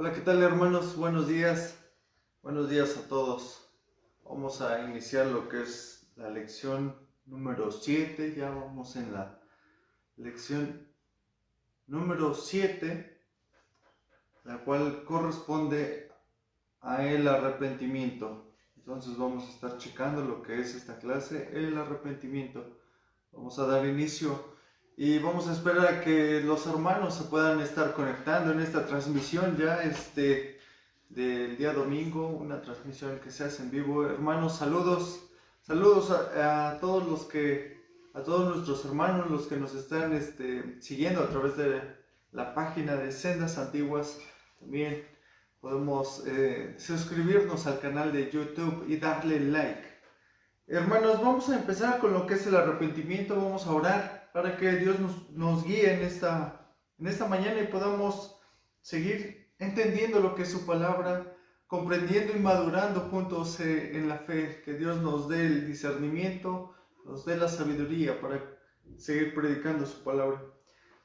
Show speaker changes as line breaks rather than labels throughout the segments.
Hola, ¿qué tal hermanos? Buenos días. Buenos días a todos. Vamos a iniciar lo que es la lección número 7. Ya vamos en la lección número 7, la cual corresponde a el arrepentimiento. Entonces vamos a estar checando lo que es esta clase, el arrepentimiento. Vamos a dar inicio y vamos a esperar a que los hermanos se puedan estar conectando en esta transmisión ya del día domingo, una transmisión que se hace en vivo. Hermanos, saludos a todos a todos nuestros hermanos, los que nos están siguiendo a través de la página de Sendas Antiguas. También podemos suscribirnos al canal de YouTube y darle like. Hermanos, vamos a empezar con lo que es el arrepentimiento. Vamos a orar para que Dios nos guíe en esta mañana y podamos seguir entendiendo lo que es su palabra, comprendiendo y madurando juntos en la fe. Que Dios nos dé el discernimiento, nos dé la sabiduría para seguir predicando su palabra.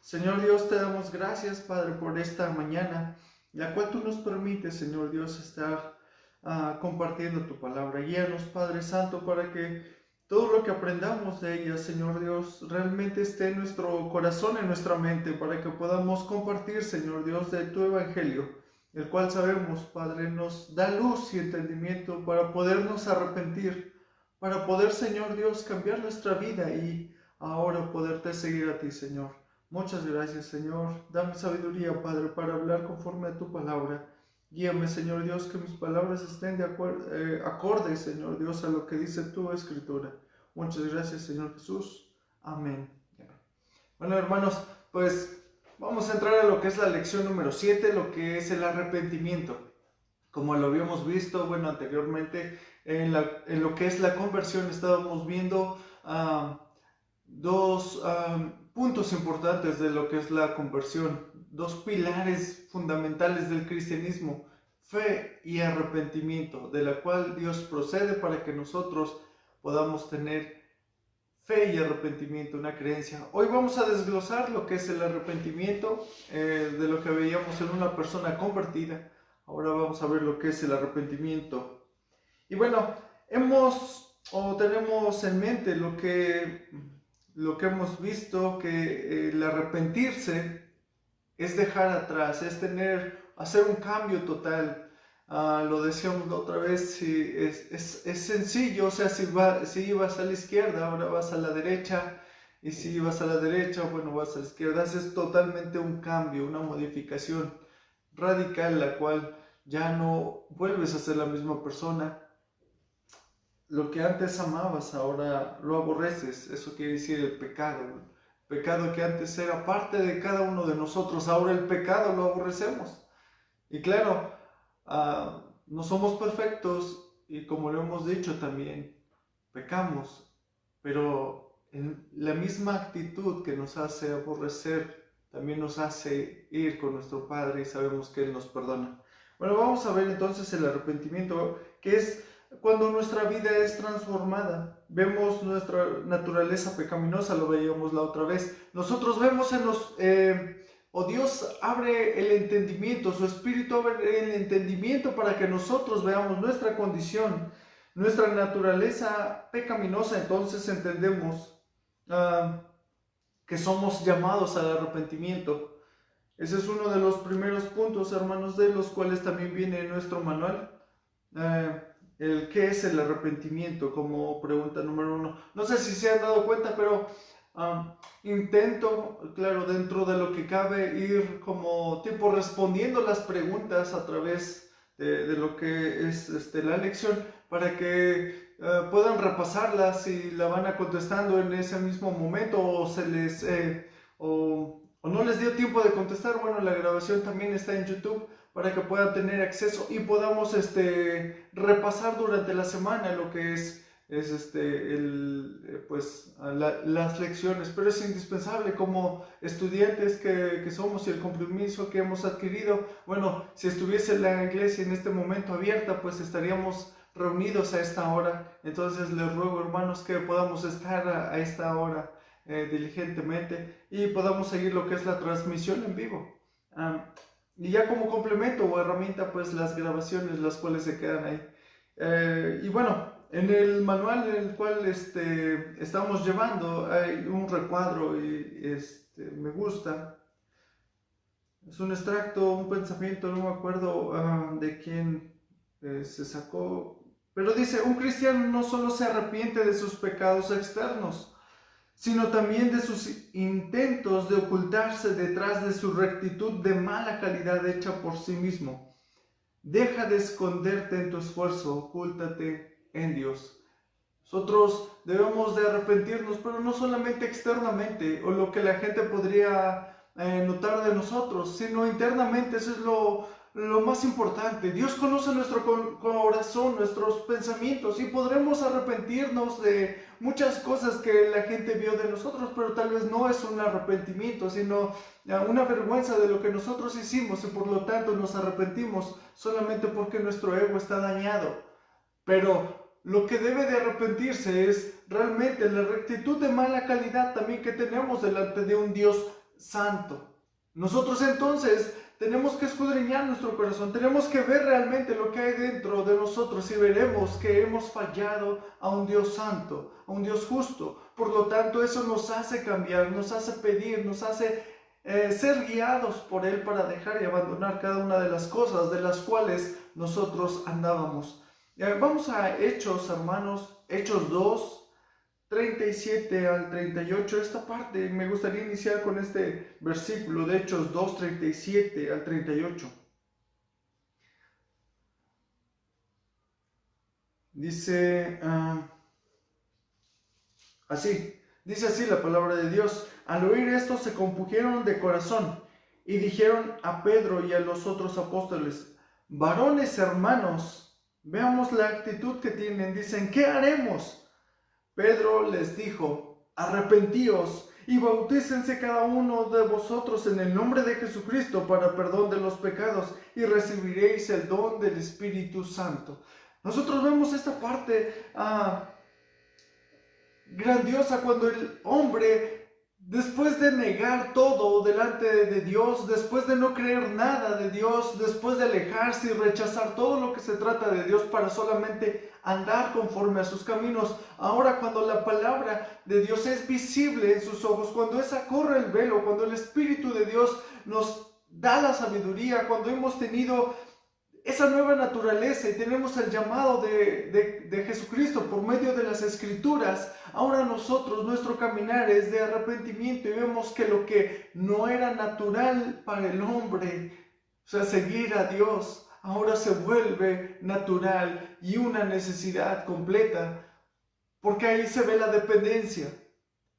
Señor Dios, te damos gracias, Padre, por esta mañana, la cual tú nos permites, Señor Dios, estar compartiendo tu palabra. Guíanos, Padre Santo, para que todo lo que aprendamos de ella, Señor Dios, realmente esté en nuestro corazón, en nuestra mente, para que podamos compartir, Señor Dios, de tu evangelio, el cual sabemos, Padre, nos da luz y entendimiento para podernos arrepentir, para poder, Señor Dios, cambiar nuestra vida y ahora poderte seguir a ti, Señor. Muchas gracias, Señor. Dame sabiduría, Padre, para hablar conforme a tu palabra. Guíame, Señor Dios, que mis palabras estén acorde, Señor Dios, a lo que dice tu escritura. Muchas gracias, Señor Jesús. Amén. Bueno, hermanos, pues vamos a entrar a lo que es la lección número 7, lo que es el arrepentimiento. Como lo habíamos visto, bueno, anteriormente, en lo que es la conversión, estábamos viendo dos puntos importantes de lo que es la conversión, dos pilares fundamentales del cristianismo: fe y arrepentimiento, de la cual Dios procede para que nosotros podamos tener fe y arrepentimiento, una creencia. Hoy vamos a desglosar lo que es el arrepentimiento, de lo que veíamos en una persona convertida. Ahora vamos a ver lo que es el arrepentimiento. Y bueno, tenemos en mente lo que hemos visto, que el arrepentirse es dejar atrás, es hacer un cambio total. Lo decíamos la otra vez, si es sencillo, o sea, si ibas a la izquierda, ahora vas a la derecha, y si ibas a la derecha, bueno, vas a la izquierda. Es totalmente un cambio, una modificación radical, la cual ya no vuelves a ser la misma persona. Lo que antes amabas, ahora lo aborreces. Eso quiere decir el pecado. El pecado que antes era parte de cada uno de nosotros, ahora el pecado lo aborrecemos. Y claro, no somos perfectos y, como lo hemos dicho también, pecamos, pero la misma actitud que nos hace aborrecer también nos hace ir con nuestro Padre y sabemos que Él nos perdona. Bueno, vamos a ver entonces el arrepentimiento, que es cuando nuestra vida es transformada. Vemos nuestra naturaleza pecaminosa, lo veíamos la otra vez. Nosotros vemos Dios abre el entendimiento, su Espíritu abre el entendimiento para que nosotros veamos nuestra condición, nuestra naturaleza pecaminosa. Entonces entendemos que somos llamados al arrepentimiento. Ese es uno de los primeros puntos, hermanos, de los cuales también viene en nuestro manual. El qué es el arrepentimiento, como pregunta número 1. No sé si se han dado cuenta, pero intento, claro, dentro de lo que cabe, ir como tipo respondiendo las preguntas a través de lo que es la lección, para que puedan repasarlas y la van a contestando en ese mismo momento, o no les dio tiempo de contestar. Bueno, la grabación también está en YouTube para que puedan tener acceso y podamos repasar durante la semana lo que las lecciones. Pero es indispensable, como estudiantes que somos, y el compromiso que hemos adquirido. Bueno, si estuviese la iglesia en este momento abierta, pues estaríamos reunidos a esta hora. Entonces les ruego, hermanos, que podamos estar a esta hora diligentemente y podamos seguir lo que es la transmisión en vivo. Y ya como complemento o herramienta, pues las grabaciones, las cuales se quedan ahí. Y bueno, en el manual en el cual estamos llevando hay un recuadro y me gusta. Es un extracto, un pensamiento, no me acuerdo de quién se sacó, pero dice, un cristiano no solo se arrepiente de sus pecados externos, sino también de sus intentos de ocultarse detrás de su rectitud de mala calidad hecha por sí mismo. Deja de esconderte en tu esfuerzo, ocúltate en Dios. Nosotros debemos de arrepentirnos, pero no solamente externamente, o lo que la gente podría notar de nosotros, sino internamente. Eso es lo más importante. Dios conoce nuestro corazón, nuestros pensamientos, y podremos arrepentirnos de muchas cosas que la gente vio de nosotros, pero tal vez no es un arrepentimiento, sino una vergüenza de lo que nosotros hicimos, y por lo tanto nos arrepentimos solamente porque nuestro ego está dañado. Pero lo que debe de arrepentirse es realmente la rectitud de mala calidad también que tenemos delante de un Dios santo. Nosotros entonces tenemos que escudriñar nuestro corazón, tenemos que ver realmente lo que hay dentro de nosotros y veremos que hemos fallado a un Dios santo, a un Dios justo. Por lo tanto, eso nos hace cambiar, nos hace pedir, nos hace ser guiados por Él para dejar y abandonar cada una de las cosas de las cuales nosotros andábamos. Vamos a Hechos, hermanos, Hechos 2, 37 al 38. Esta parte me gustaría iniciar con este versículo de Hechos 2, 37 al 38. Dice dice así la palabra de Dios. Al oír esto se compungieron de corazón y dijeron a Pedro y a los otros apóstoles, varones hermanos, veamos la actitud que tienen. Dicen, ¿qué haremos? Pedro les dijo, arrepentíos y bautícense cada uno de vosotros en el nombre de Jesucristo para perdón de los pecados y recibiréis el don del Espíritu Santo. Nosotros vemos esta parte grandiosa cuando el hombre, después de negar todo delante de Dios, después de no creer nada de Dios, después de alejarse y rechazar todo lo que se trata de Dios para solamente andar conforme a sus caminos, ahora cuando la palabra de Dios es visible en sus ojos, cuando esa corre el velo, cuando el Espíritu de Dios nos da la sabiduría, cuando hemos tenido esa nueva naturaleza y tenemos el llamado de Jesucristo por medio de las Escrituras, ahora nosotros, nuestro caminar es de arrepentimiento y vemos que lo que no era natural para el hombre, o sea, seguir a Dios, ahora se vuelve natural y una necesidad completa, porque ahí se ve la dependencia.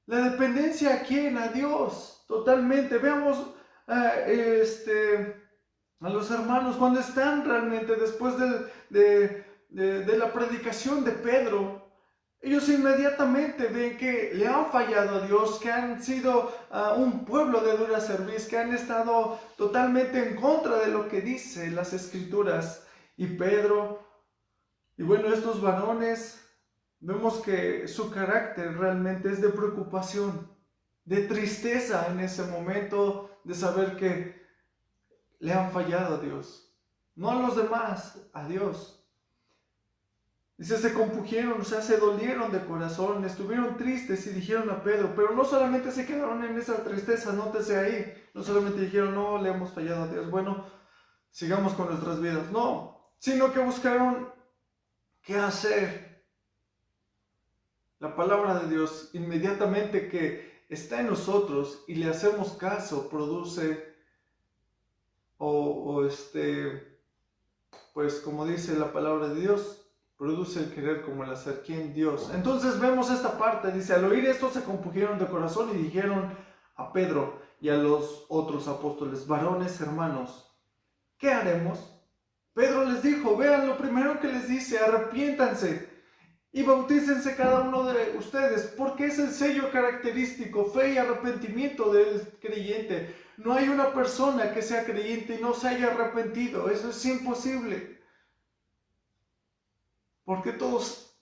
¿La dependencia a quién? A Dios, totalmente. Veamos a los hermanos cuando están realmente después de la predicación de Pedro. Ellos inmediatamente ven que le han fallado a Dios, que han sido un pueblo de dura cerviz, que han estado totalmente en contra de lo que dicen las Escrituras. Y Pedro, y bueno, estos varones, vemos que su carácter realmente es de preocupación, de tristeza en ese momento, de saber que le han fallado a Dios. No a los demás, a Dios. Dice, se compungieron, o sea, se dolieron de corazón, estuvieron tristes y dijeron a Pedro, pero no solamente se quedaron en esa tristeza, nótese ahí, no solamente dijeron, no, le hemos fallado a Dios, bueno, sigamos con nuestras vidas, no, sino que buscaron qué hacer. La palabra de Dios, inmediatamente que está en nosotros y le hacemos caso, produce pues como dice la palabra de Dios, produce el querer como el hacer. ¿Quién? Dios. Entonces vemos esta parte, dice, al oír esto se compungieron de corazón y dijeron a Pedro y a los otros apóstoles, varones hermanos, ¿qué haremos? Pedro les dijo, vean lo primero que les dice, arrepiéntanse y bautícense cada uno de ustedes, porque es el sello característico, fe y arrepentimiento del creyente. No hay una persona que sea creyente y no se haya arrepentido, eso es imposible. Porque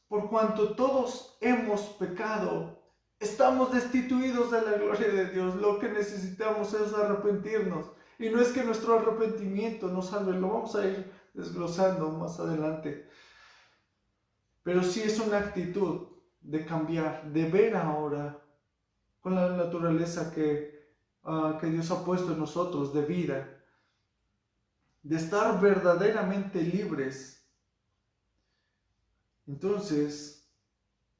por cuanto todos hemos pecado, estamos destituidos de la gloria de Dios. Lo que necesitamos es arrepentirnos. Y no es que nuestro arrepentimiento nos salve, lo vamos a ir desglosando más adelante. Pero sí es una actitud de cambiar, de ver ahora con la naturaleza que Dios ha puesto en nosotros de vida, de estar verdaderamente libres. Entonces,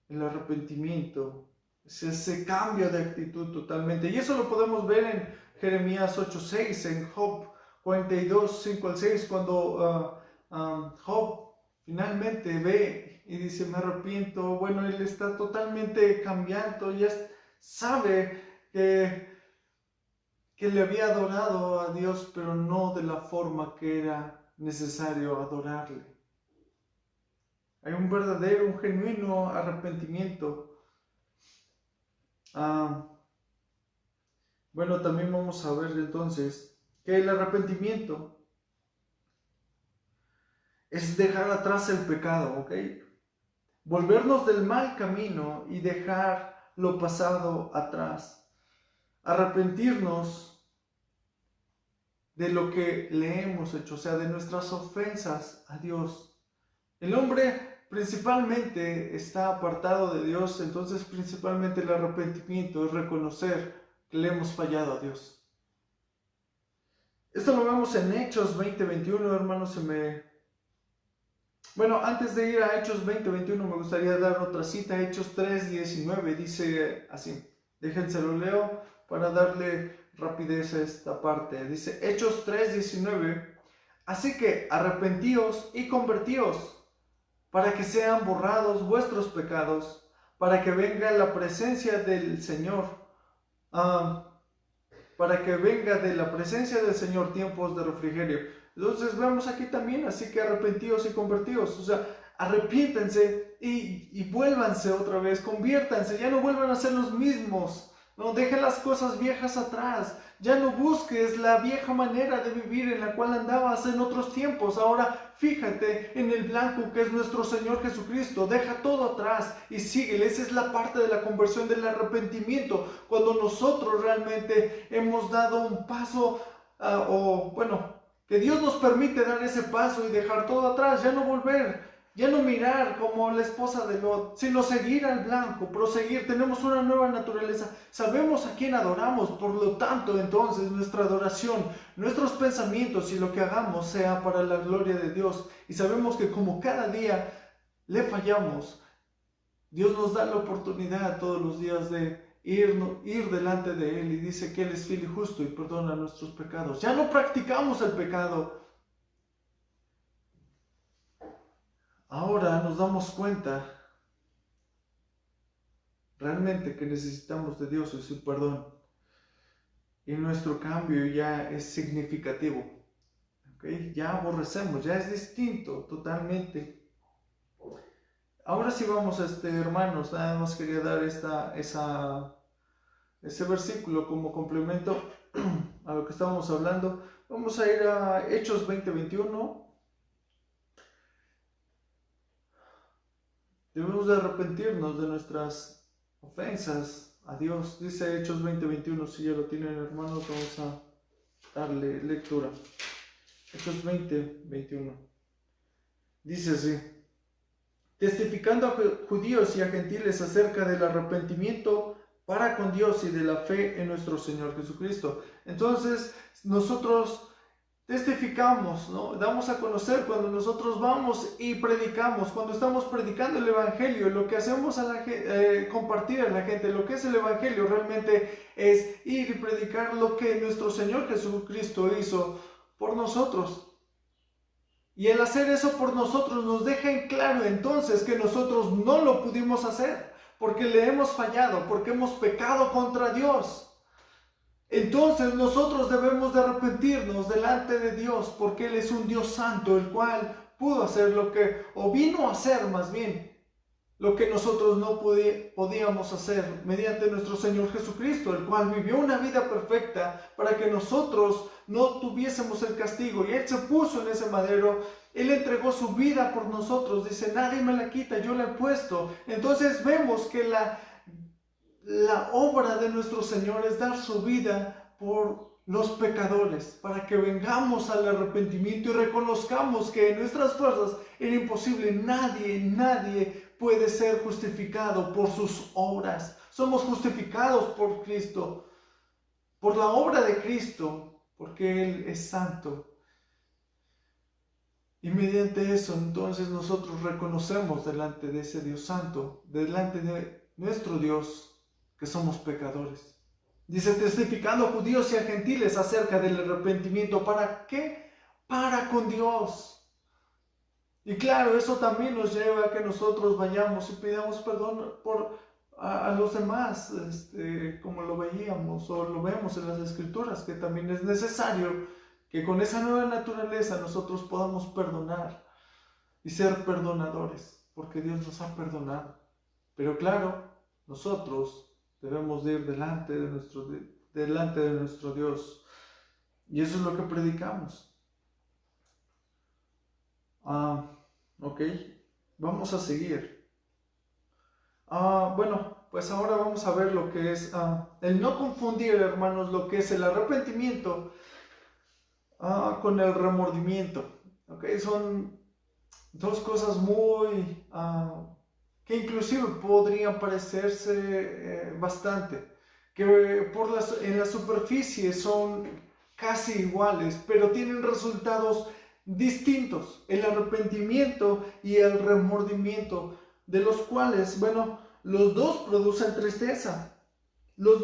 el arrepentimiento es ese cambio de actitud totalmente. Y eso lo podemos ver en Jeremías 8:6, en Job 42, 5 al 6, cuando Job finalmente ve y dice, me arrepiento. Bueno, él está totalmente cambiando, ya sabe que le había adorado a Dios, pero no de la forma que era necesario adorarle. Hay un verdadero, un genuino arrepentimiento. Bueno, también vamos a ver entonces que el arrepentimiento es dejar atrás el pecado, ¿ok? Volvernos del mal camino y dejar lo pasado atrás. Arrepentirnos de lo que le hemos hecho, o sea, de nuestras ofensas a Dios. El hombre principalmente está apartado de Dios, entonces principalmente el arrepentimiento es reconocer que le hemos fallado a Dios. Esto lo vemos en Hechos 20:21, hermanos. Bueno, antes de ir a Hechos 20:21 me gustaría dar otra cita. Hechos 3:19 dice así, déjense lo leo para darle rapidez a esta parte. Dice Hechos 3:19, así que arrepentíos y convertíos para que sean borrados vuestros pecados, para que venga la presencia del Señor, para que venga de la presencia del Señor tiempos de refrigerio. Entonces vemos aquí también, así que arrepentíos y convertíos, o sea, arrepiéntense y vuélvanse otra vez, conviértanse, ya no vuelvan a ser los mismos. No, dejen las cosas viejas atrás. Ya no busques la vieja manera de vivir en la cual andabas en otros tiempos. Ahora fíjate en el blanco que es nuestro Señor Jesucristo. Deja todo atrás y síguele. Esa es la parte de la conversión, del arrepentimiento. Cuando nosotros realmente hemos dado un paso, que Dios nos permite dar ese paso y dejar todo atrás. Ya no volver. Ya no mirar como la esposa de Lot, sino seguir al blanco, proseguir. Tenemos una nueva naturaleza. Sabemos a quién adoramos, por lo tanto, entonces, nuestra adoración, nuestros pensamientos y lo que hagamos sea para la gloria de Dios. Y sabemos que como cada día le fallamos, Dios nos da la oportunidad todos los días de ir delante de Él y dice que Él es fiel y justo y perdona nuestros pecados. Ya no practicamos el pecado. Ahora nos damos cuenta realmente que necesitamos de Dios y su perdón. Y nuestro cambio ya es significativo. ¿Okay? Ya aborrecemos, ya es distinto totalmente. Ahora sí vamos, hermanos, nada más quería dar ese versículo como complemento a lo que estábamos hablando. Vamos a ir a Hechos 20:21. Debemos de arrepentirnos de nuestras ofensas a Dios. Dice Hechos 20:21, si ya lo tienen, hermanos, vamos a darle lectura. Hechos 20:21. Dice así, testificando a judíos y a gentiles acerca del arrepentimiento para con Dios y de la fe en nuestro Señor Jesucristo. Entonces, nosotros testificamos, ¿no? Damos a conocer cuando nosotros vamos y predicamos, cuando estamos predicando el Evangelio, lo que hacemos compartir a la gente, lo que es el Evangelio realmente es ir y predicar lo que nuestro Señor Jesucristo hizo por nosotros. Y el hacer eso por nosotros nos deja en claro entonces que nosotros no lo pudimos hacer, porque le hemos fallado, porque hemos pecado contra Dios. Entonces nosotros debemos de arrepentirnos delante de Dios, porque Él es un Dios santo, el cual pudo hacer vino a hacer más bien, lo que nosotros no podíamos hacer mediante nuestro Señor Jesucristo, el cual vivió una vida perfecta para que nosotros no tuviésemos el castigo. Y Él se puso en ese madero, Él entregó su vida por nosotros, dice, nadie me la quita, yo la he puesto. Entonces vemos que la obra de nuestro Señor es dar su vida por los pecadores, para que vengamos al arrepentimiento y reconozcamos que en nuestras fuerzas era imposible. Nadie puede ser justificado por sus obras. Somos justificados por Cristo, por la obra de Cristo, porque Él es santo. Y mediante eso, entonces nosotros reconocemos delante de ese Dios santo, delante de nuestro Dios, que somos pecadores. Dice, testificando a judíos y a gentiles acerca del arrepentimiento. ¿Para qué? Para con Dios. Y claro, eso también nos lleva a que nosotros vayamos y pidamos perdón a los demás, como lo veíamos o lo vemos en las Escrituras, que también es necesario que con esa nueva naturaleza nosotros podamos perdonar y ser perdonadores, porque Dios nos ha perdonado. Pero claro, nosotros debemos de ir delante de nuestro Dios. Y eso es lo que predicamos. Ok, vamos a seguir. Bueno, pues ahora vamos a ver lo que es el no confundir, hermanos, lo que es el arrepentimiento con el remordimiento. Ok, son dos cosas muy que inclusive podrían parecerse bastante, que en la superficie son casi iguales, pero tienen resultados distintos: el arrepentimiento y el remordimiento, de los cuales, bueno, los dos producen tristeza. Los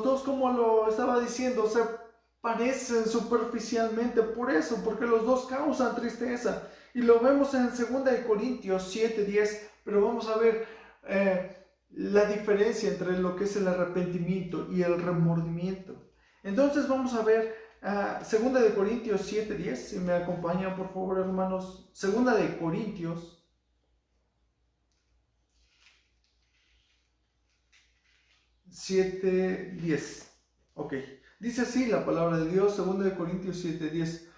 dos, como lo estaba diciendo, se parecen superficialmente por eso, porque los dos causan tristeza. Y lo vemos en 2 Corintios 7:10, pero vamos a ver la diferencia entre lo que es el arrepentimiento y el remordimiento. Entonces vamos a ver 2 Corintios 7:10, si me acompañan por favor, hermanos. 2 Corintios 7:10. Ok, dice así la palabra de Dios, 2 Corintios 7:10.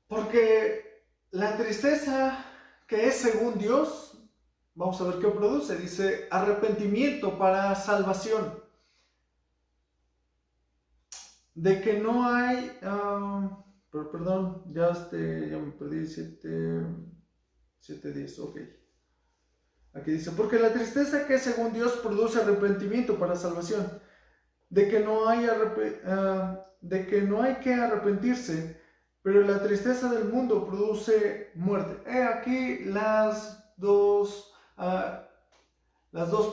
Porque la tristeza que es según Dios, vamos a ver qué produce. Dice, arrepentimiento para salvación. De que no hay, perdón, ya me perdí, 7:10, ok. Aquí dice, porque la tristeza que es según Dios produce arrepentimiento para salvación, de que no hay que arrepentirse, pero la tristeza del mundo produce muerte. Aquí las dos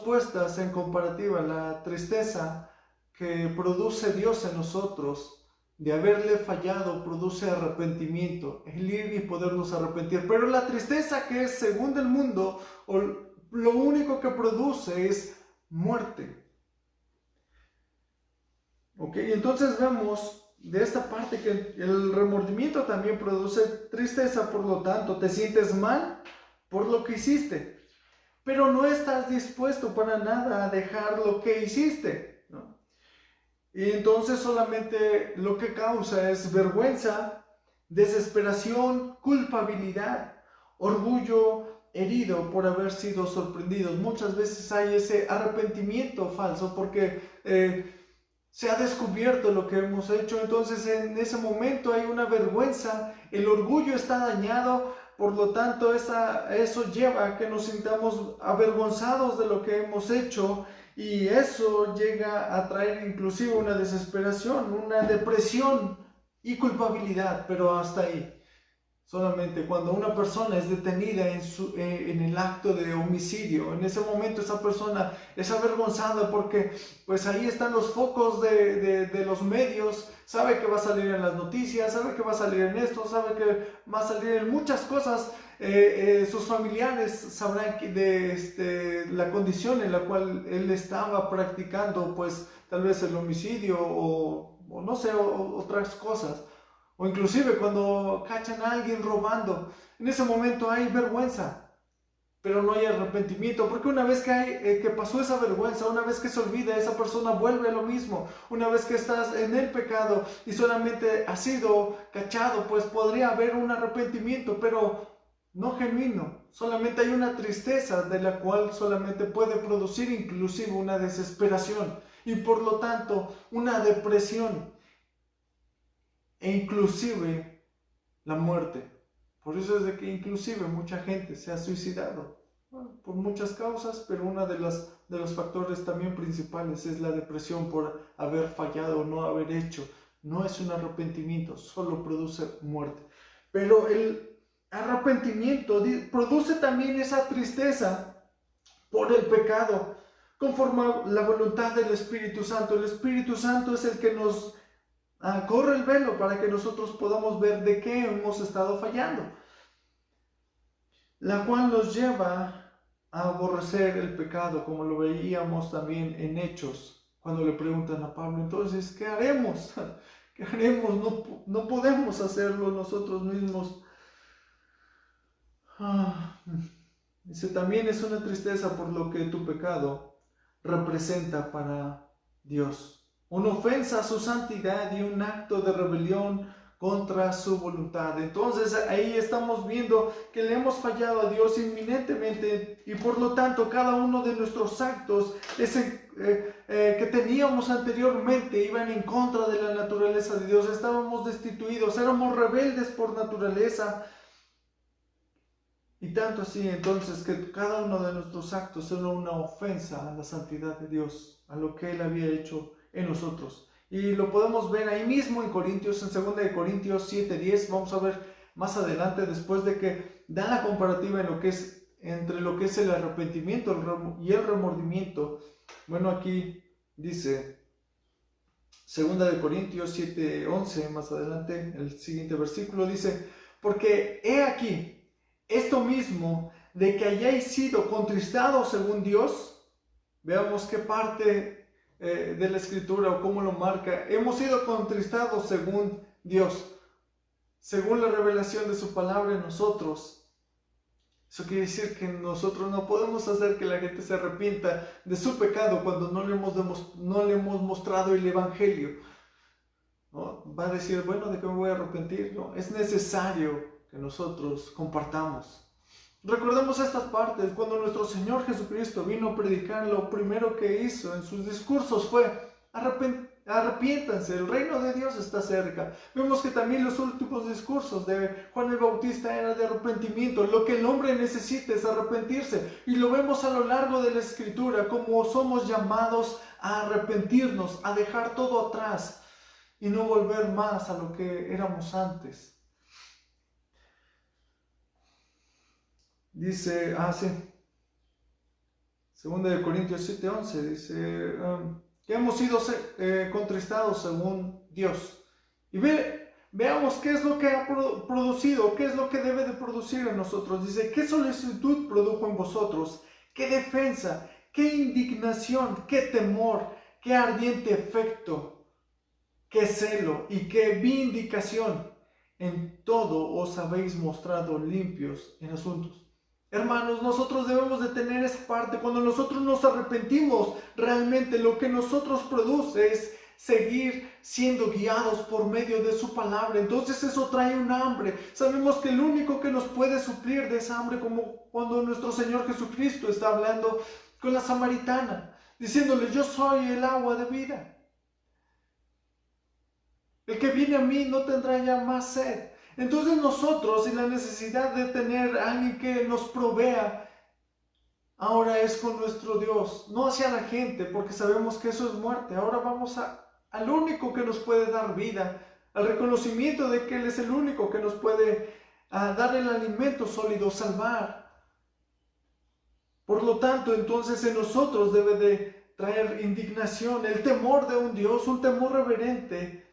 puestas en comparativa. La tristeza que produce Dios en nosotros de haberle fallado produce arrepentimiento, el ir y podernos arrepentir. Pero la tristeza que es según el mundo, lo único que produce es muerte. Ok, entonces vemos de esta parte que el remordimiento también produce tristeza. Por lo tanto, te sientes mal por lo que hiciste, pero no estás dispuesto para nada a dejar lo que hiciste, ¿no? Y entonces solamente lo que causa es vergüenza, desesperación, culpabilidad, orgullo herido por haber sido sorprendidos. Muchas veces hay ese arrepentimiento falso porque se ha descubierto lo que hemos hecho. Entonces en ese momento hay una vergüenza, el orgullo está dañado, por lo tanto eso lleva a que nos sintamos avergonzados de lo que hemos hecho, y eso llega a traer inclusive una desesperación, una depresión y culpabilidad, pero hasta ahí. Solamente cuando una persona es detenida en el acto de homicidio, en ese momento esa persona es avergonzada porque pues ahí están los focos de los medios, sabe que va a salir en las noticias, sabe que va a salir en esto, sabe que va a salir en muchas cosas. Sus familiares sabrán de la condición en la cual él estaba practicando, pues tal vez el homicidio o no sé, otras cosas. O inclusive cuando cachan a alguien robando, en ese momento hay vergüenza, pero no hay arrepentimiento, porque una vez que pasó esa vergüenza, una vez que se olvida, esa persona vuelve a lo mismo. Una vez que estás en el pecado y solamente has sido cachado, pues podría haber un arrepentimiento, pero no genuino. Solamente hay una tristeza de la cual solamente puede producir inclusive una desesperación. y por lo tanto una depresión e inclusive la muerte. Por eso es de que inclusive mucha gente se ha suicidado, bueno, por muchas causas, pero uno de los factores también principales es la depresión por haber fallado o no haber hecho. No es un arrepentimiento, solo produce muerte. Pero el arrepentimiento produce también esa tristeza por el pecado, conforme a la voluntad del Espíritu Santo. El Espíritu Santo es el que nos corre el velo para que nosotros podamos ver de qué hemos estado fallando, la cual nos lleva a aborrecer el pecado, como lo veíamos también en Hechos, cuando le preguntan a Pablo, entonces, ¿qué haremos? ¿Qué haremos? No podemos hacerlo nosotros mismos. Dice, también es una tristeza por lo que tu pecado representa para Dios. Una ofensa a su santidad y un acto de rebelión contra su voluntad. Entonces ahí estamos viendo que le hemos fallado a Dios inminentemente y por lo tanto cada uno de nuestros actos que teníamos anteriormente iban en contra de la naturaleza de Dios. Estábamos destituidos, éramos rebeldes por naturaleza. Y tanto así entonces que cada uno de nuestros actos era una ofensa a la santidad de Dios, a lo que Él había hecho en nosotros. Y lo podemos ver ahí mismo en Corintios, en 2 de Corintios 7:10. Vamos a ver más adelante, después de que da la comparativa entre lo que es el arrepentimiento y el remordimiento. Bueno, aquí dice 2 de Corintios 7:11, más adelante, el siguiente versículo dice, porque he aquí, esto mismo, de que hayáis sido contristados según Dios. Veamos qué parte de la Escritura o cómo lo marca. Hemos sido contristados según Dios, según la revelación de su palabra en nosotros. Eso quiere decir que nosotros no podemos hacer que la gente se arrepienta de su pecado cuando no le hemos mostrado el Evangelio, ¿no? Va a decir, bueno, ¿de qué me voy a arrepentir? No, es necesario que nosotros compartamos. Recordemos estas partes. Cuando nuestro Señor Jesucristo vino a predicar, lo primero que hizo en sus discursos fue arrepiéntanse, el reino de Dios está cerca. Vemos que también los últimos discursos de Juan el Bautista eran de arrepentimiento. Lo que el hombre necesita es arrepentirse, y lo vemos a lo largo de la Escritura, como somos llamados a arrepentirnos, a dejar todo atrás y no volver más a lo que éramos antes. Dice, 2 de Corintios 7:11, dice que hemos sido contristados según Dios. Y veamos qué es lo que ha producido, qué es lo que debe de producir en nosotros. Dice, ¿qué solicitud produjo en vosotros? ¿Qué defensa? ¿Qué indignación? ¿Qué temor? ¿Qué ardiente efecto? ¿Qué celo? ¿Y qué vindicación? En todo os habéis mostrado limpios en asuntos. Hermanos, nosotros debemos de tener esa parte. Cuando nosotros nos arrepentimos, realmente lo que nosotros produce es seguir siendo guiados por medio de su palabra. Entonces eso trae un hambre. Sabemos que el único que nos puede suplir de esa hambre, como cuando nuestro Señor Jesucristo está hablando con la samaritana, diciéndole, yo soy el agua de vida. El que viene a mí no tendrá ya más sed. Entonces nosotros, sin la necesidad de tener a alguien que nos provea, ahora es con nuestro Dios, no hacia la gente, porque sabemos que eso es muerte. Ahora vamos al único que nos puede dar vida, al reconocimiento de que Él es el único que nos puede dar el alimento sólido, salvar. Por lo tanto, entonces en nosotros debe de traer indignación, el temor de un Dios, un temor reverente,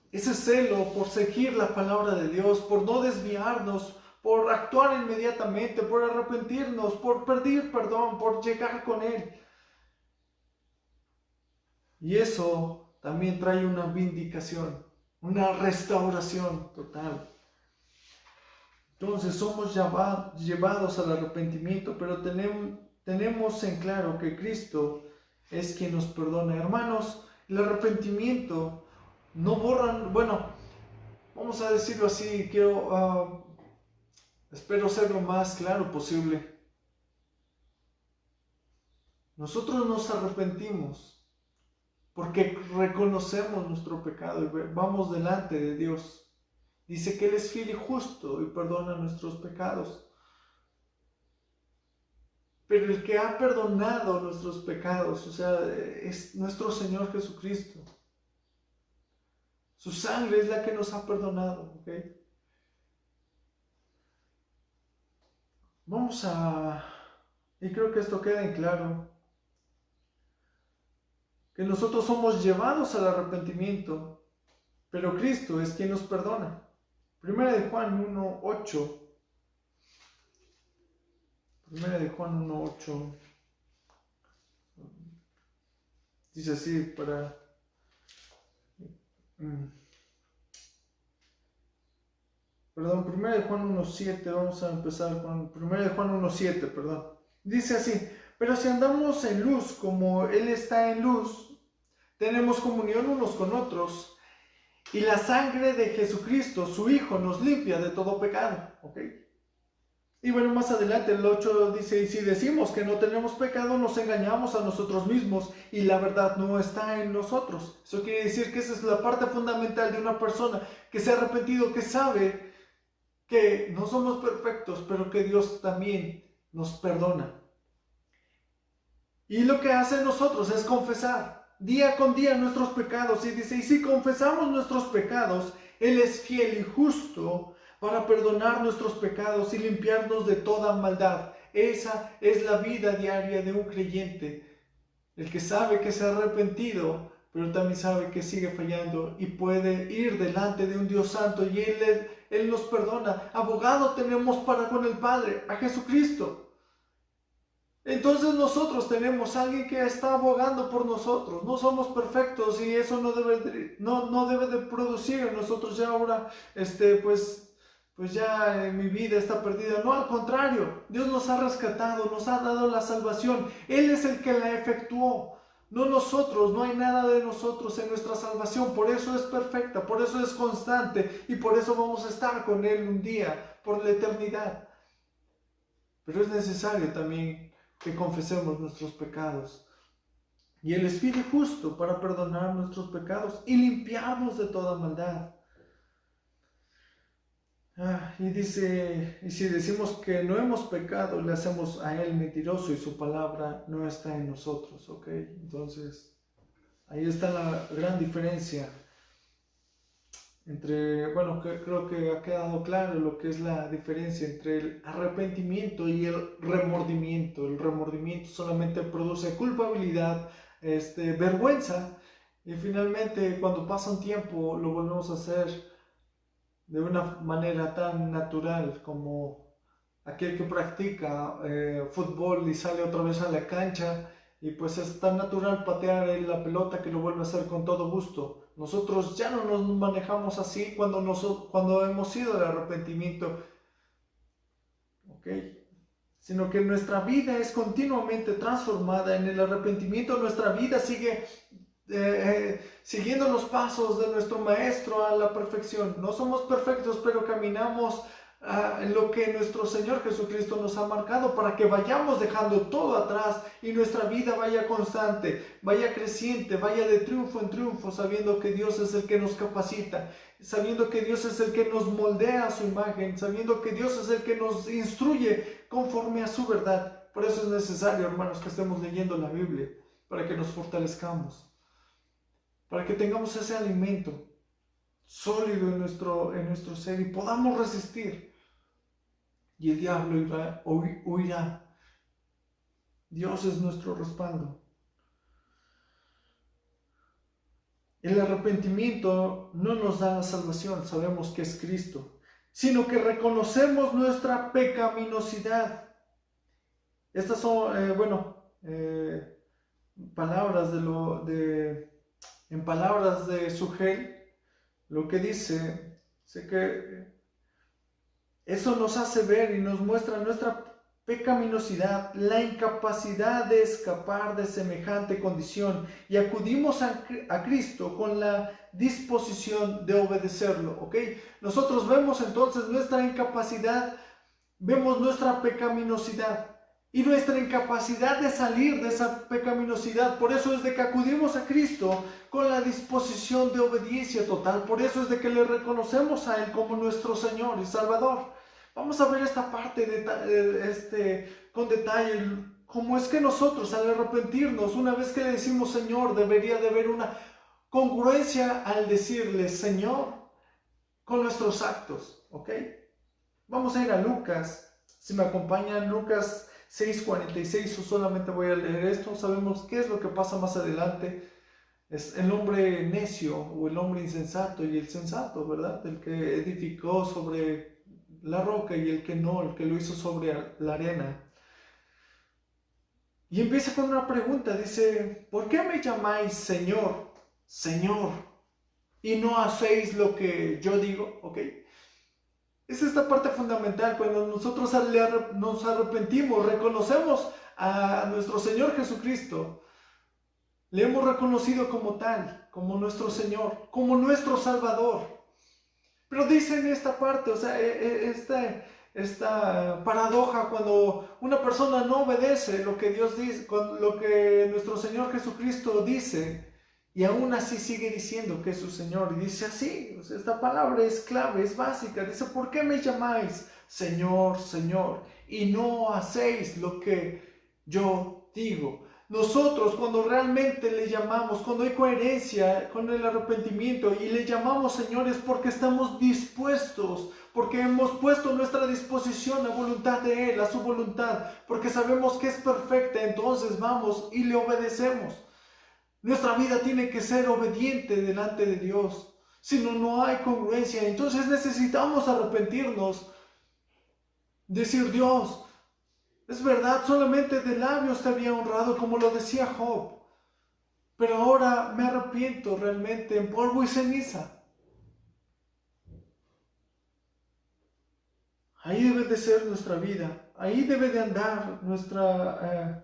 ese celo por seguir la palabra de Dios, por no desviarnos, por actuar inmediatamente, por arrepentirnos, por pedir perdón, por llegar con Él. Y eso también trae una vindicación, una restauración total. Entonces somos llevados al arrepentimiento, pero tenemos en claro que Cristo es quien nos perdona. Hermanos, el arrepentimiento no borran, bueno, vamos a decirlo así, espero ser lo más claro posible. Nosotros nos arrepentimos porque reconocemos nuestro pecado y vamos delante de Dios. Dice que Él es fiel y justo y perdona nuestros pecados. Pero el que ha perdonado nuestros pecados, o sea, es nuestro Señor Jesucristo. Su sangre es la que nos ha perdonado, ¿ok? Y creo que esto queda en claro, que nosotros somos llevados al arrepentimiento, pero Cristo es quien nos perdona. Primera de Juan 1:8. Primera de Juan 1:8. Dice así Perdón, Primera de Juan 1:7, vamos a empezar con Primera de Juan 1:7, perdón. Dice así: pero si andamos en luz como Él está en luz, tenemos comunión unos con otros, y la sangre de Jesucristo, su Hijo, nos limpia de todo pecado, ¿ok? Y bueno, más adelante el 8 dice: y si decimos que no tenemos pecado, nos engañamos a nosotros mismos y la verdad no está en nosotros. Eso quiere decir que esa es la parte fundamental de una persona que se ha arrepentido, que sabe que no somos perfectos, pero que Dios también nos perdona. Y lo que hace nosotros es confesar día con día nuestros pecados. Y dice: y si confesamos nuestros pecados, Él es fiel y justo para perdonar nuestros pecados y limpiarnos de toda maldad. Esa es la vida diaria de un creyente, el que sabe que se ha arrepentido, pero también sabe que sigue fallando y puede ir delante de un Dios santo y Él nos perdona. Abogado tenemos para con el Padre, a Jesucristo. Entonces nosotros tenemos a alguien que está abogando por nosotros. No somos perfectos y eso no debe de producir en nosotros ya ahora, pues ya mi vida está perdida. No, al contrario, Dios nos ha rescatado, nos ha dado la salvación. Él es el que la efectuó, no nosotros. No hay nada de nosotros en nuestra salvación. Por eso es perfecta, por eso es constante y por eso vamos a estar con Él un día, por la eternidad. Pero es necesario también que confesemos nuestros pecados. Y Él es fiel y justo para perdonar nuestros pecados y limpiarnos de toda maldad. Y dice: y si decimos que no hemos pecado, le hacemos a Él mentiroso y su palabra no está en nosotros, ¿ok? Entonces, ahí está la gran diferencia creo que ha quedado claro lo que es la diferencia entre el arrepentimiento y el remordimiento. El remordimiento solamente produce culpabilidad, vergüenza, y finalmente cuando pasa un tiempo lo volvemos a hacer de una manera tan natural como aquel que practica fútbol y sale otra vez a la cancha, y pues es tan natural patear la pelota que lo vuelve a hacer con todo gusto. Nosotros ya no nos manejamos así cuando hemos ido al arrepentimiento, ¿ok? Sino que nuestra vida es continuamente transformada en el arrepentimiento. Nuestra vida sigue siguiendo los pasos de nuestro Maestro a la perfección. No somos perfectos, pero caminamos en lo que nuestro Señor Jesucristo nos ha marcado, para que vayamos dejando todo atrás y nuestra vida vaya constante, vaya creciente, vaya de triunfo en triunfo, sabiendo que Dios es el que nos capacita, sabiendo que Dios es el que nos moldea a su imagen, sabiendo que Dios es el que nos instruye conforme a su verdad. Por eso es necesario, hermanos, que estemos leyendo la Biblia, para que nos fortalezcamos, para que tengamos ese alimento sólido en nuestro ser y podamos resistir. Y el diablo huirá. Dios es nuestro respaldo. El arrepentimiento no nos da la salvación, sabemos que es Cristo, sino que reconocemos nuestra pecaminosidad. Estas son, en palabras de Sugel, lo que dice, sé que eso nos hace ver y nos muestra nuestra pecaminosidad, la incapacidad de escapar de semejante condición, y acudimos a Cristo con la disposición de obedecerlo, ¿ok? Nosotros vemos entonces nuestra incapacidad, vemos nuestra pecaminosidad, y nuestra incapacidad de salir de esa pecaminosidad. Por eso es de que acudimos a Cristo con la disposición de obediencia total. Por eso es de que le reconocemos a Él como nuestro Señor y Salvador. Vamos a ver esta parte con detalle. Cómo es que nosotros, al arrepentirnos, una vez que le decimos Señor, debería de haber una congruencia al decirle Señor con nuestros actos. ¿Ok? Vamos a ir a Lucas. Si me acompañan, Lucas 6:46, o solamente voy a leer esto. Sabemos qué es lo que pasa más adelante. Es el hombre necio o el hombre insensato y el sensato, ¿verdad? El que edificó sobre la roca y el que no, el que lo hizo sobre la arena. Y empieza con una pregunta, dice, ¿por qué me llamáis Señor, Señor, y no hacéis lo que yo digo? ¿Ok? Es esta parte fundamental. Cuando nosotros nos arrepentimos, reconocemos a nuestro Señor Jesucristo, le hemos reconocido como tal, como nuestro Señor, como nuestro Salvador. Pero dice en esta parte, o sea, esta paradoja, cuando una persona no obedece lo que Dios dice, lo que nuestro Señor Jesucristo dice, y aún así sigue diciendo que es su Señor. Y dice así, o sea, esta palabra es clave, es básica. Dice, ¿por qué me llamáis Señor, Señor? Y no hacéis lo que yo digo. Nosotros, cuando realmente le llamamos, cuando hay coherencia con el arrepentimiento y le llamamos Señor, es porque estamos dispuestos, porque hemos puesto nuestra disposición a voluntad de Él, a su voluntad, porque sabemos que es perfecta. Entonces vamos y le obedecemos. Nuestra vida tiene que ser obediente delante de Dios. Si no, no hay congruencia. Entonces necesitamos arrepentirnos. Decir, Dios, es verdad, solamente de labios te había honrado, como lo decía Job. Pero ahora me arrepiento realmente en polvo y ceniza. Ahí debe de ser nuestra vida. Ahí debe de andar nuestro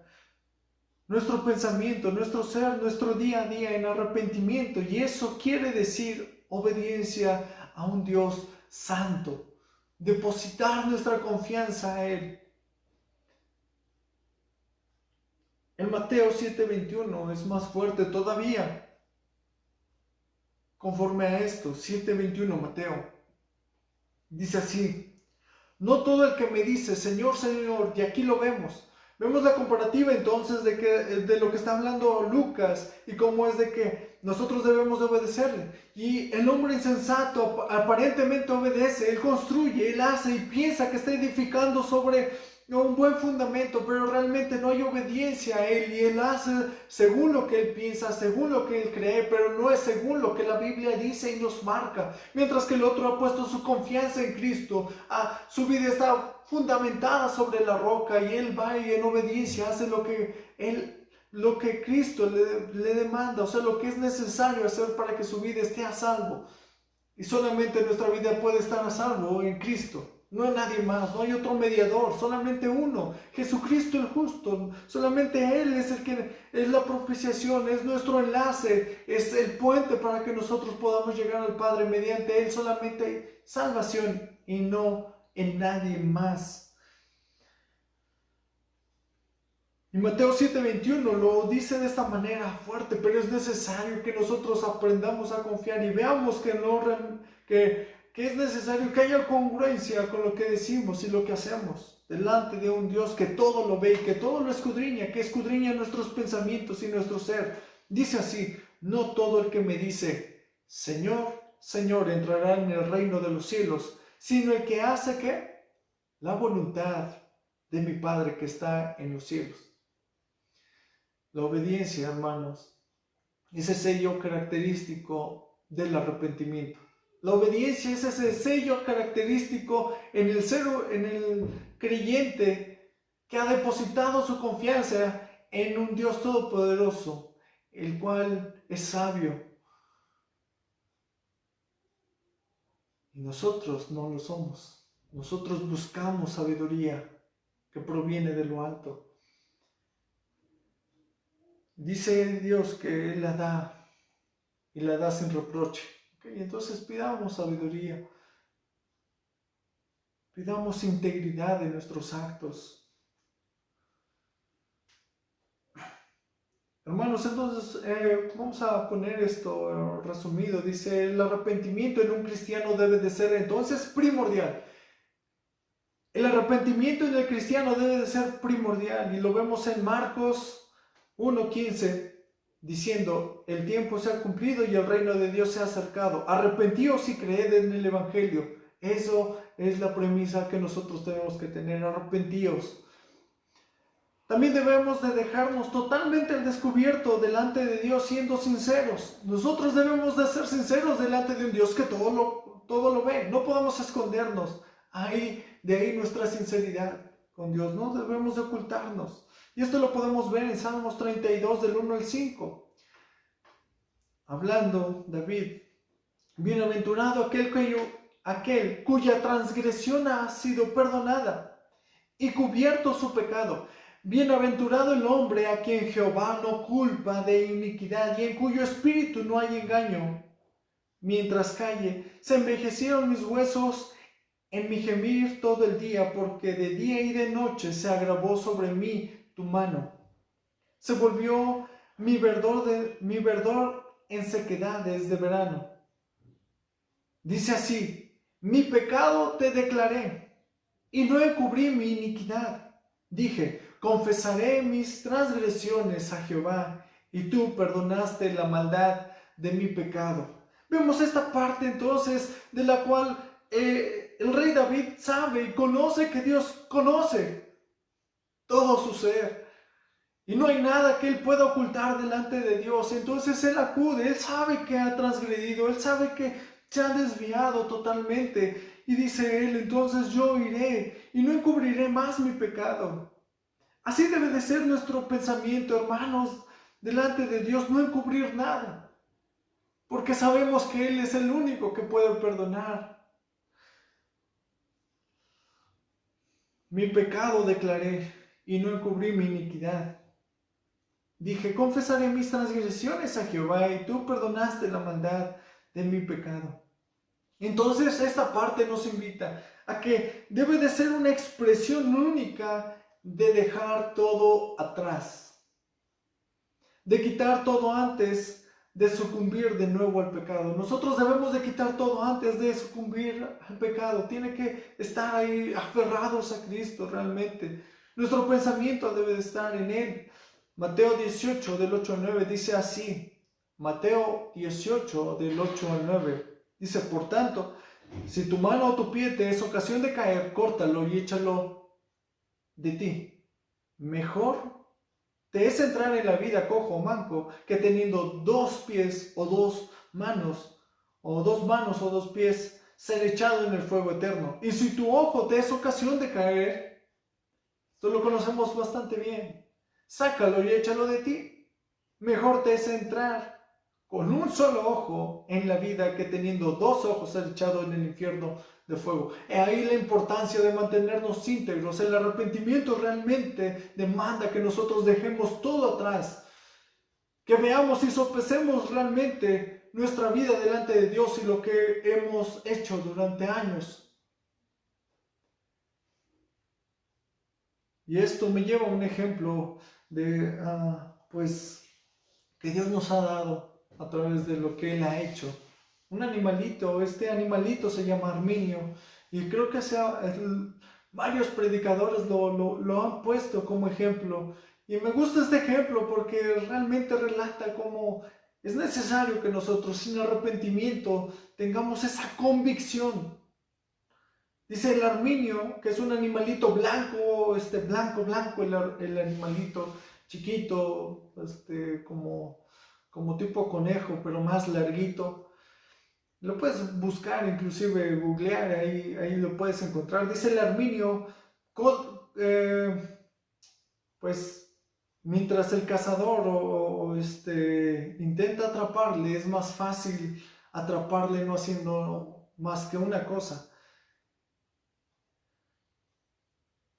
pensamiento, nuestro ser, nuestro día a día en arrepentimiento. Y eso quiere decir obediencia a un Dios santo. Depositar nuestra confianza a Él. En Mateo 7:21 es más fuerte todavía. Conforme a esto, 7:21 Mateo. Dice así, no todo el que me dice, Señor, Señor, y aquí lo vemos. Vemos la comparativa entonces de lo que está hablando Lucas y cómo es de que nosotros debemos de obedecerle. Y el hombre insensato aparentemente obedece, él construye, él hace y piensa que está edificando sobre un buen fundamento, pero realmente no hay obediencia a él y él hace según lo que él piensa, según lo que él cree, pero no es según lo que la Biblia dice y nos marca. Mientras que el otro ha puesto su confianza en Cristo, su vida está fundamentada sobre la roca y él va y en obediencia hace lo que Cristo le demanda, o sea, lo que es necesario hacer para que su vida esté a salvo. Y solamente nuestra vida puede estar a salvo en Cristo. No hay nadie más, no hay otro mediador, solamente uno, Jesucristo el justo. Solamente Él es el que es la propiciación, es nuestro enlace, es el puente para que nosotros podamos llegar al Padre. Mediante Él solamente hay salvación y no en nadie más. Y Mateo 7:21 lo dice de esta manera fuerte, pero es necesario que nosotros aprendamos a confiar y veamos que es necesario que haya congruencia con lo que decimos y lo que hacemos delante de un Dios que todo lo ve y que todo lo escudriña, que escudriña nuestros pensamientos y nuestro ser. Dice así, no todo el que me dice, Señor, Señor, entrará en el reino de los cielos, sino el que hace ¿qué? La voluntad de mi Padre que está en los cielos. La obediencia, hermanos, es ese sello característico del arrepentimiento. La obediencia es ese sello característico en el creyente que ha depositado su confianza en un Dios todopoderoso, el cual es sabio. Y nosotros no lo somos. Nosotros buscamos sabiduría que proviene de lo alto. Dice Dios que Él la da y la da sin reproche. ¿Okay? Entonces pidamos sabiduría, pidamos integridad en nuestros actos. Hermanos, entonces vamos a poner esto resumido. Dice, el arrepentimiento en un cristiano debe de ser entonces primordial. El arrepentimiento en el cristiano debe de ser primordial y lo vemos en Marcos 1:15 diciendo, el tiempo se ha cumplido y el reino de Dios se ha acercado. Arrepentíos y creed en el Evangelio. Eso es la premisa que nosotros tenemos que tener, arrepentíos. También debemos de dejarnos totalmente al descubierto delante de Dios siendo sinceros. Nosotros debemos de ser sinceros delante de un Dios que todo lo ve. No podemos escondernos. De ahí nuestra sinceridad con Dios. No debemos de ocultarnos. Y esto lo podemos ver en Salmos 32 del 1 al 5. Hablando David, bienaventurado aquel cuya transgresión ha sido perdonada y cubierto su pecado. Bienaventurado el hombre a quien Jehová no culpa de iniquidad y en cuyo espíritu no hay engaño. Mientras calle, se envejecieron mis huesos en mi gemir todo el día, porque de día y de noche se agravó sobre mí tu mano. Se volvió mi verdor en sequedades de verano. Dice así, mi pecado te declaré y no encubrí mi iniquidad. Dije, confesaré mis transgresiones a Jehová y tú perdonaste la maldad de mi pecado. Vemos esta parte entonces de la cual el rey David sabe y conoce que Dios conoce todo su ser. Y no hay nada que él pueda ocultar delante de Dios. Entonces él acude, él sabe que ha transgredido, él sabe que se ha desviado totalmente. Y dice él, entonces yo iré y no encubriré más mi pecado. Así debe de ser nuestro pensamiento, hermanos, delante de Dios, no encubrir nada. Porque sabemos que Él es el único que puede perdonar. Mi pecado declaré y no encubrí mi iniquidad. Dije, confesaré mis transgresiones a Jehová y tú perdonaste la maldad de mi pecado. Entonces esta parte nos invita a que debe de ser una expresión única de dejar todo atrás, de quitar todo antes de sucumbir de nuevo al pecado. Nosotros debemos de quitar todo antes de sucumbir al pecado. Tiene que estar ahí aferrados a Cristo realmente. Nuestro pensamiento debe de estar en Él. Mateo 18 del 8 al 9 dice así. Mateo 18 del 8 al 9 dice, por tanto, si tu mano o tu pie te es ocasión de caer, córtalo y échalo de ti. Mejor te es entrar en la vida cojo o manco que teniendo dos pies o dos manos o dos pies ser echado en el fuego eterno. Y si tu ojo te es ocasión de caer, esto lo conocemos bastante bien, sácalo y échalo de ti. Mejor te es entrar con un solo ojo en la vida que teniendo dos ojos ser echado en el infierno de fuego. He ahí la importancia de mantenernos íntegros. El arrepentimiento realmente demanda que nosotros dejemos todo atrás, que veamos y sopesemos realmente nuestra vida delante de Dios y lo que hemos hecho durante años. Y esto me lleva a un ejemplo de, pues, que Dios nos ha dado a través de lo que Él ha hecho. Un animalito, este animalito se llama Arminio, y creo que varios predicadores lo han puesto como ejemplo. Y me gusta este ejemplo porque realmente relata cómo es necesario que nosotros sin arrepentimiento tengamos esa convicción. Dice el arminio, que es un animalito blanco, blanco el animalito, chiquito, como tipo conejo, pero más larguito. Lo puedes buscar, inclusive googlear, ahí lo puedes encontrar. Dice el arminio, pues mientras el cazador intenta atraparle, es más fácil atraparle no haciendo más que una cosa.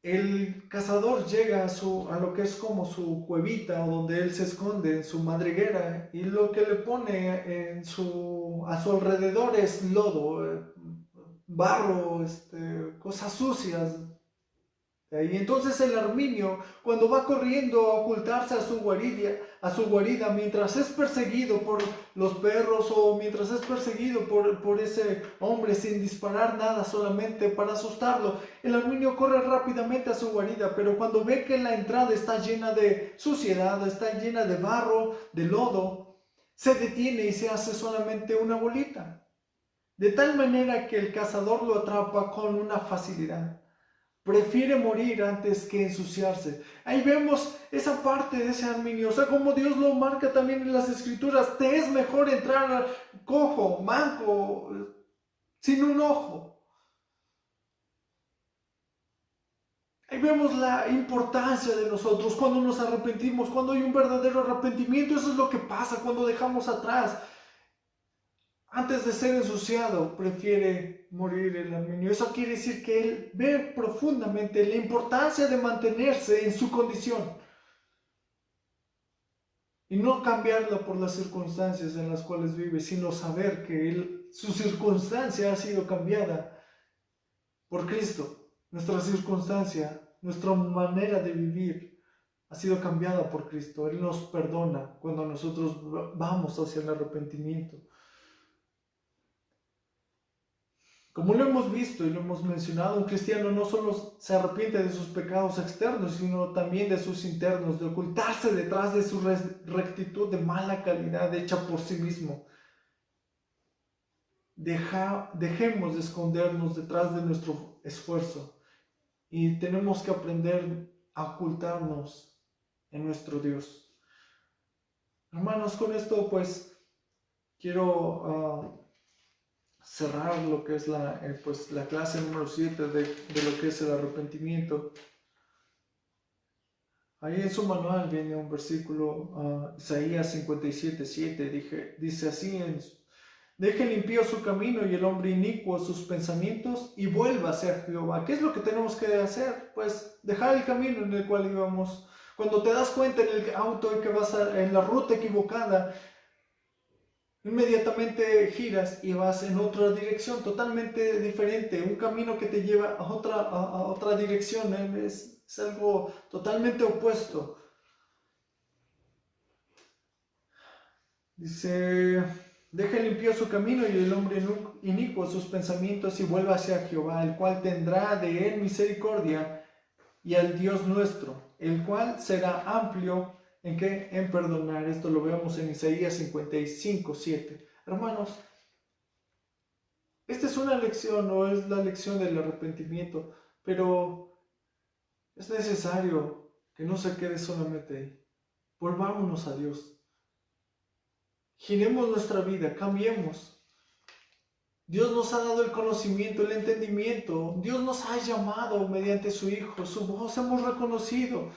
El cazador llega a lo que es como su cuevita o donde él se esconde, en su madriguera, y lo que le pone a su alrededor es lodo, barro, cosas sucias,
de ahí. Entonces el arminio, cuando va corriendo a ocultarse a su guarida, mientras es perseguido por los perros o mientras es perseguido por ese hombre sin disparar nada, solamente para asustarlo, el arminio corre rápidamente a su guarida, pero cuando ve que la entrada está llena de suciedad, está llena de barro, de lodo, se detiene y se hace solamente una bolita, de tal manera que el cazador lo atrapa con una facilidad. Prefiere morir antes que ensuciarse. Ahí vemos esa parte de ese arminio, o sea, como Dios lo marca también en las escrituras. Te es mejor entrar cojo, manco, sin un ojo. Ahí vemos la importancia de nosotros cuando nos arrepentimos, cuando hay un verdadero arrepentimiento. Eso es lo que pasa cuando dejamos atrás. Antes de ser ensuciado, prefiere morir el armenio. Eso quiere decir que él ve profundamente la importancia de mantenerse en su condición y no cambiarla por las circunstancias en las cuales vive, sino saber que su circunstancia ha sido cambiada por Cristo. Nuestra circunstancia, nuestra manera de vivir ha sido cambiada por Cristo. Él nos perdona cuando nosotros vamos hacia el arrepentimiento. Como lo hemos visto y lo hemos mencionado, un cristiano no solo se arrepiente de sus pecados externos, sino también de sus internos, de ocultarse detrás de su rectitud de mala calidad hecha por sí mismo. Dejemos de escondernos detrás de nuestro esfuerzo y tenemos que aprender a ocultarnos en nuestro Dios. Hermanos, con esto pues quiero cerrar lo que es la clase número 7 de lo que es el arrepentimiento. Ahí en su manual viene un versículo, Isaías 57:7, dice así: deje el impío su camino y el hombre inicuo sus pensamientos y vuelva hacia Jehová. ¿Qué es lo que tenemos que hacer? Pues dejar el camino en el cual íbamos. Cuando te das cuenta en el auto que vas en la ruta equivocada, inmediatamente giras y vas en otra dirección totalmente diferente, un camino que te lleva a otra dirección, es algo totalmente opuesto. Dice: deja el impío su camino y el hombre inicuo sus pensamientos y vuelva hacia Jehová, el cual tendrá de él misericordia, y al Dios nuestro, el cual será amplio ¿en qué? En perdonar. Esto lo vemos en Isaías 55:7. Hermanos, esta es una lección, no es la lección del arrepentimiento, pero es necesario que no se quede solamente ahí. Volvámonos a Dios. Giremos nuestra vida, cambiemos. Dios nos ha dado el conocimiento, el entendimiento. Dios nos ha llamado mediante su Hijo. Su voz hemos reconocido.